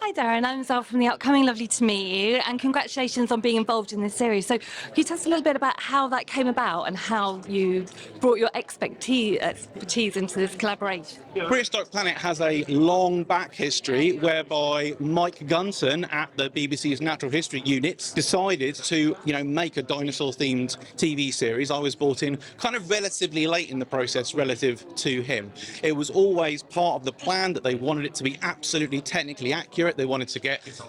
Hi Darren, I'm Ezelle from the upcoming Lovely to Meet You, and congratulations on being involved in this series. So can you tell us a little bit about how that came about and how you brought your expertise into this collaboration? Prehistoric Planet has a long back history whereby Mike Gunton at the BBC's Natural History Unit decided to, make a dinosaur-themed TV series. I was brought in kind of relatively late in the process relative to him. It was always part of the plan that they wanted it to be absolutely technically accurate. They wanted to get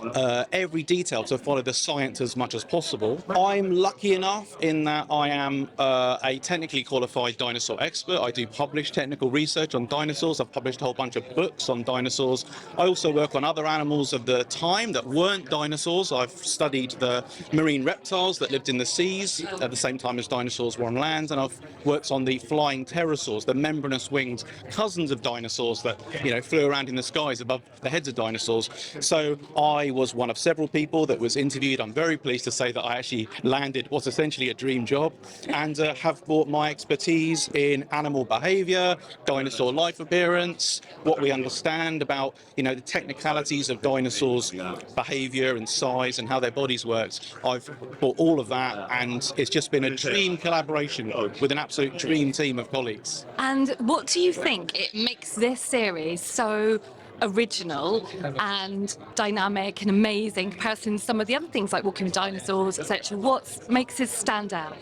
every detail to follow the science as much as possible. I'm lucky enough in that I am a technically qualified dinosaur expert. I do publish technical research on dinosaurs. I've published a whole bunch of books on dinosaurs. I also work on other animals of the time that weren't dinosaurs. I've studied the marine reptiles that lived in the seas at the same time as dinosaurs were on land, and I've worked on the flying pterosaurs, the membranous winged cousins of dinosaurs that flew around in the skies above the heads of dinosaurs. So I was one of several people that was interviewed. I'm very pleased to say that I actually landed what's essentially a dream job, and have brought my expertise in animal behavior, dinosaur life appearance, what we understand about the technicalities of dinosaurs' behavior and size and how their bodies worked. I've brought all of that, and it's just been a dream collaboration with an absolute dream team of colleagues. And what do you think it makes this series so original and dynamic and amazing in comparison to some of the other things like Walking with Dinosaurs, etc.? What makes this stand out?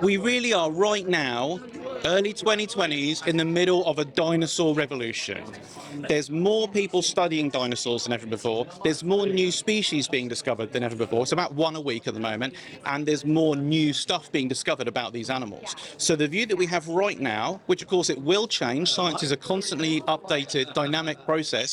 We really are right now, early 2020s, in the middle of a dinosaur revolution. There's more people studying dinosaurs than ever before. There's more new species being discovered than ever before. It's about one a week at the moment, and there's more new stuff being discovered about these animals. So the view that we have right now, which of course it will change, science is a constantly updated, dynamic process.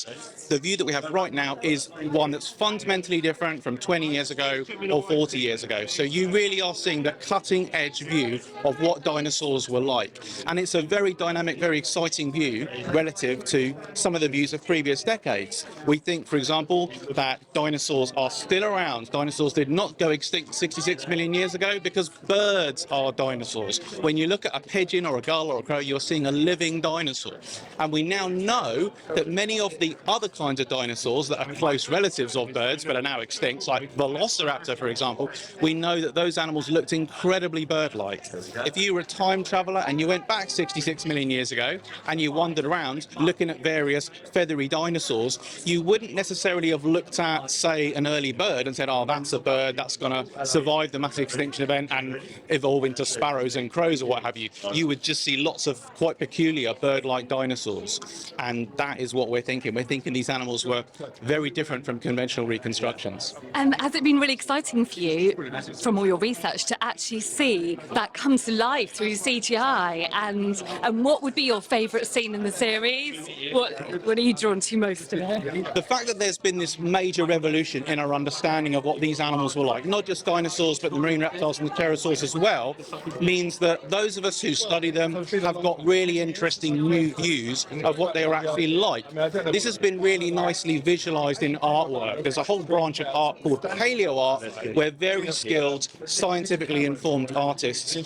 The view that we have right now is one that's fundamentally different from 20 years ago or 40 years ago. So you really are seeing the cutting edge view of what dinosaurs were like. And it's a very dynamic, very exciting view relative to some of the views of previous decades. We think, for example, that dinosaurs are still around. Dinosaurs did not go extinct 66 million years ago because birds are dinosaurs. When you look at a pigeon or a gull or a crow, you're seeing a living dinosaur. And we now know that many of the other kinds of dinosaurs that are close relatives of birds but are now extinct, like Velociraptor, for example, we know that those animals looked incredibly bird-like. If you were a time traveller and you went back 66 million years ago and you wandered around looking at various feathery dinosaurs, you wouldn't necessarily have looked at, say, an early bird and said, oh, that's a bird that's going to survive the mass extinction event and evolve into sparrows and crows or what have you. You would just see lots of quite peculiar bird-like dinosaurs. And that is what we're thinking. We're thinking these animals were very different from conventional reconstructions. Has it been really exciting for you, from all your research, to actually see that come to life through CGI? And what would be your favourite scene in the series? What are you drawn to most of it? The fact that there's been this major revolution in our understanding of what these animals were like, not just dinosaurs but the marine reptiles and the pterosaurs as well, means that those of us who study them have got really interesting new views of what they were actually like. This has been really nicely visualised in artwork. There's a whole branch of art called paleo art, where very skilled, scientifically informed artists,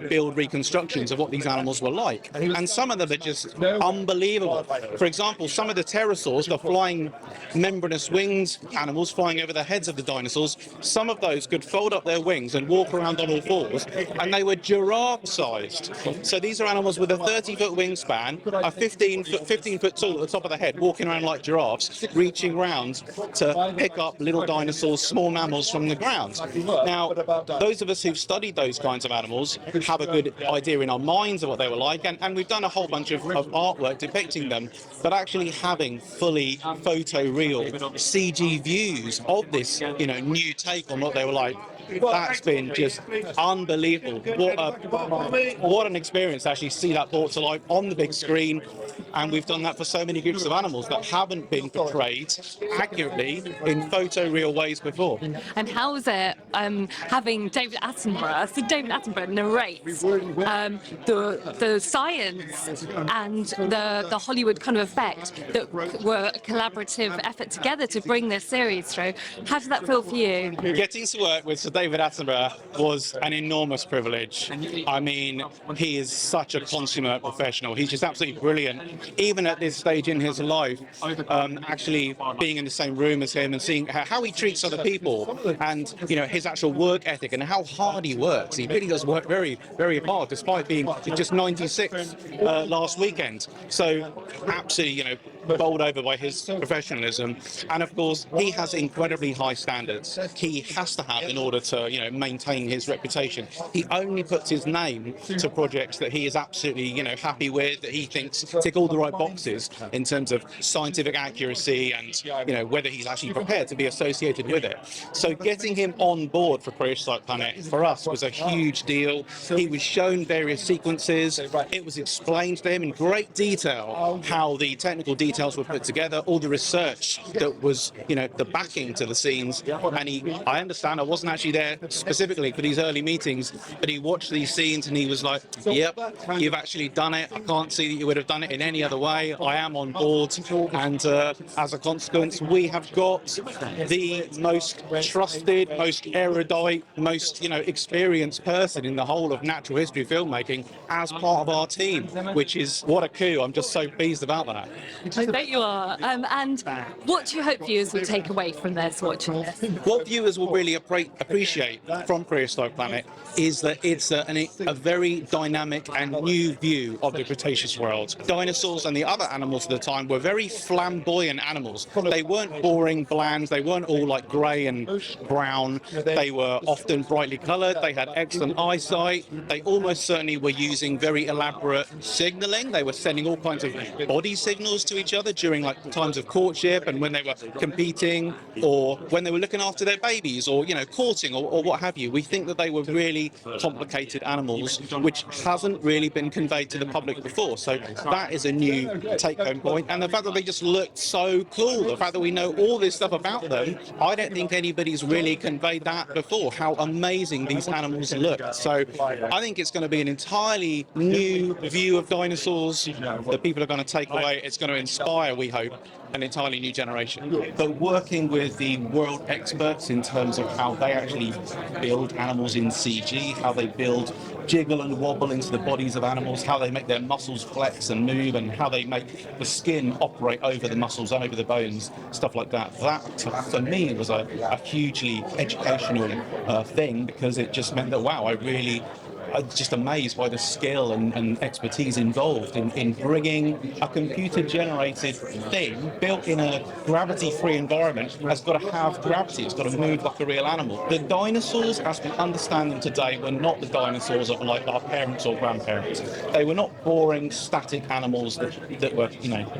build reconstructions of what these animals were like. And some of them are just unbelievable. For example, some of the pterosaurs, the flying membranous winged animals flying over the heads of the dinosaurs, some of those could fold up their wings and walk around on all fours, and they were giraffe-sized. So these are animals with a 30-foot wingspan, a 15-foot tall at the top of the head, walking around like giraffes, reaching round to pick up little dinosaurs, small mammals from the ground. Now, those of us who've studied those kinds of animals have a good idea in our minds of what they were like, and we've done a whole bunch of artwork depicting them, but actually having fully photo-real CG views of this, new take on what they were like, that's been just unbelievable. What an experience to actually see that brought to life on the big screen. And we've done that for so many groups of animals that haven't been portrayed accurately in photoreal ways before. And how is it having David Attenborough? So David Attenborough narrates the science and the Hollywood kind of effect that were a collaborative effort together to bring this series through. How did that feel for you? Getting to work with Sir David Attenborough was an enormous privilege. I mean, he is such a consummate professional. He's just absolutely brilliant. Even at this stage in his life, life, actually being in the same room as him and seeing how he treats other people, and his actual work ethic and how hard he works. He really does work very, very hard, despite being just 96 last weekend. So absolutely, bowled over by his professionalism. And of course, he has incredibly high standards. He has to have in order to, maintain his reputation. He only puts his name to projects that he is absolutely, happy with, that he thinks tick all the right boxes in terms of scientific accuracy and, whether he's actually prepared to be associated with it. So getting him on board for Prehistoric Planet for us was a huge deal. He was shown various sequences. It was explained to him in great detail how the technical details were put together, all the research that was, the backing to the scenes. And I understand, I wasn't actually there specifically for these early meetings, but he watched these scenes and he was like, yep, you've actually done it. I can't see that you would have done it in any other way. I am on board. And as a consequence, we have got the most trusted, most erudite, most, experienced person in the whole of natural history filmmaking as part of our team, which is what a coup. I'm just so pleased about that. I bet you are. And what do you hope viewers will take away from this watching this? What viewers will really appreciate from Prehistoric Planet is that it's a very dynamic and new view of the Cretaceous world. Dinosaurs and the other animals at the time were very flamboyant animals. They weren't boring, bland. They weren't all like grey and brown. They were often brightly coloured. They had excellent eyesight. They almost certainly were using very elaborate signalling. They were sending all kinds of body signals to each other during like times of courtship and when they were competing or when they were looking after their babies or courting or what have you. We think that they were really complicated animals, which hasn't really been conveyed to the public before. So that is a new take-home point. And the fact that they just looked so cool, the fact that we know all this stuff about them, I don't think anybody's really conveyed that before, how amazing these animals look. So I think it's going to be an entirely new view of dinosaurs that people are going to take away. It's going to inspire, we hope, an entirely new generation. But working with the world experts in terms of how they actually build animals in CG, how they build jiggle and wobble into the bodies of animals, how they make their muscles flex and move, and how they make the skin operate over the muscles, over the bones, stuff like that. That, for me, was a hugely educational thing, because it just meant that, wow, I'm just amazed by the skill and expertise involved in bringing a computer-generated thing built in a gravity-free environment. Has got to have gravity. It's got to move like a real animal. The dinosaurs, as we understand them today, were not the dinosaurs of like our parents or grandparents. They were not boring, static animals that were,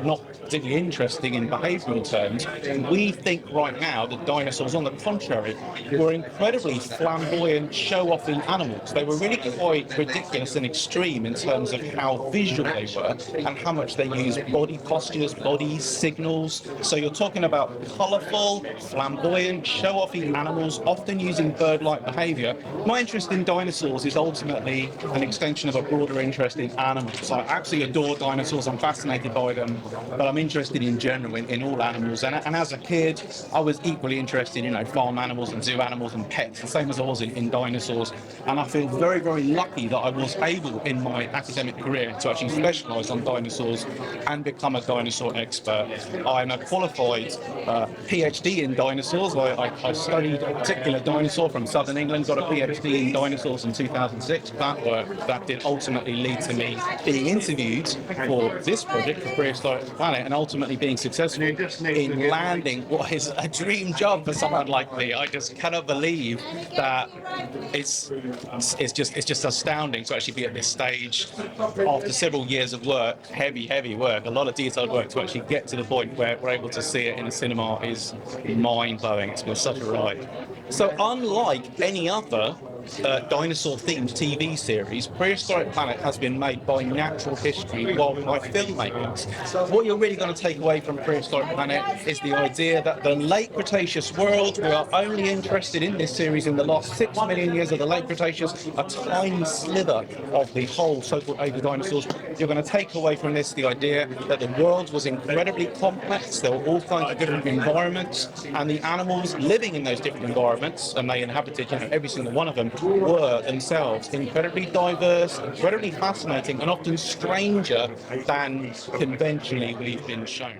not particularly interesting in behavioural terms. We think right now that dinosaurs, on the contrary, were incredibly flamboyant, show-offing animals. They were really quite ridiculous and extreme in terms of how visual they were and how much they used body postures, body signals. So you're talking about colourful, flamboyant, show-offy animals, often using bird-like behaviour. My interest in dinosaurs is ultimately an extension of a broader interest in animals. I absolutely adore dinosaurs. I'm fascinated by them, but I'm interested in general in all animals. And as a kid, I was equally interested in farm animals and zoo animals and pets, the same as I was in dinosaurs. And I feel very, very lucky that I was able in my academic career to actually specialise on dinosaurs and become a dinosaur expert. I'm a qualified PhD in dinosaurs. I studied a particular dinosaur from southern England, got a PhD in dinosaurs in 2006. That did ultimately lead to me being interviewed for this project, for Prehistoric Planet, and ultimately being successful in landing what is a dream job for someone like me. I just cannot believe that it's just astounding to actually be at this stage after several years of work, heavy work, a lot of detailed work, to actually get to the point where we're able to see it in the cinema is mind-blowing. It's been such a ride. So unlike any other dinosaur-themed TV series, Prehistoric Planet has been made by natural history wildlife filmmakers. What you're really going to take away from Prehistoric Planet is the idea that the late Cretaceous world, we are only interested in this series in the last 6 million years of the late Cretaceous, a tiny slither of the whole so-called age of dinosaurs. You're going to take away from this the idea that the world was incredibly complex. There were all kinds of different environments, and the animals living in those different environments, and they inhabited every single one of them, were themselves incredibly diverse, incredibly fascinating, and often stranger than conventionally we've been shown.